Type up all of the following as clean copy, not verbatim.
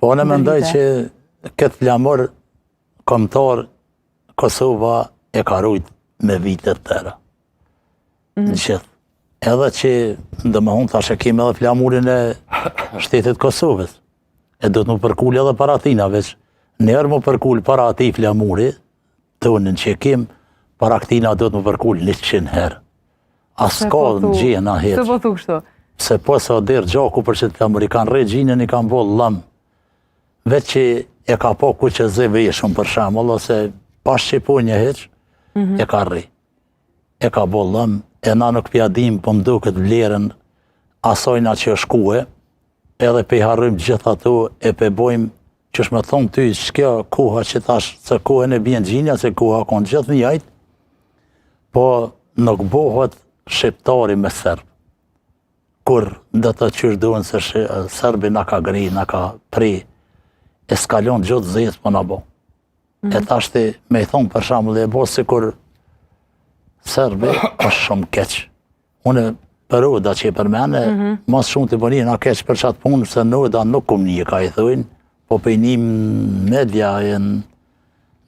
Po, në mendoj që këtë flamur kombëtar Kosova e ka rujt me vitet tëra. Në gjithë. Edhe që, ndëmëhon, tash e kemi edhe flamurin e shtetit Kosovës. E do të më përkull edhe para tina, veç njerë më përkull para ati flamuri, tonën që kem, para këtina do të më përkull 100 herë. As ka në gjena heq. Se po thu kështu? Se po sa derë gjaku për që të flamuri, kanë regjinën i kanë bollë lëm. Veç që e ka po ku që zë veshën për shemull, ose pas që po një heq, e ka rri. E ka bollë lëm, e na nuk pjadim për mdo këtë vlerën asojna që është kuhe, edhe pe i harrujmë gjithë ato, e pe bojmë që shme thonë ty, shkja koha që tash, se kohën e bjen gjinja, se koha konë gjithë njajtë, po nuk bohët shqiptari me Serb. Kur dhe të qyrdojnë se Serbi na ka gri, na ka pri, eskalon gjithë zezë për na bo. E tashti me i thonë për shamull e bo, si kur Serbi është shumë keq. Unë për oda që i përmene, mas shumë të bëni na keq për qatë punë, se në oda nuk kum një, ka i thujnë, po pëjnim media e në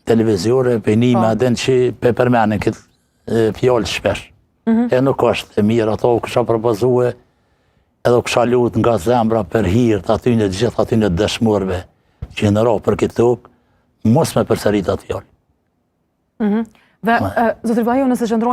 televizore, pëjnim edhe në që për përmene këtë fjallë shpesh. E nuk është e mirë, ato kësha propozue, edhe kësha lutë nga zemra për hirtë aty në gjithë aty në dëshmurve, që në ra për këtë tokë, mos me përsërit atë fjallë. Dhe, Zotri Vlajo, nëse qëndrojnë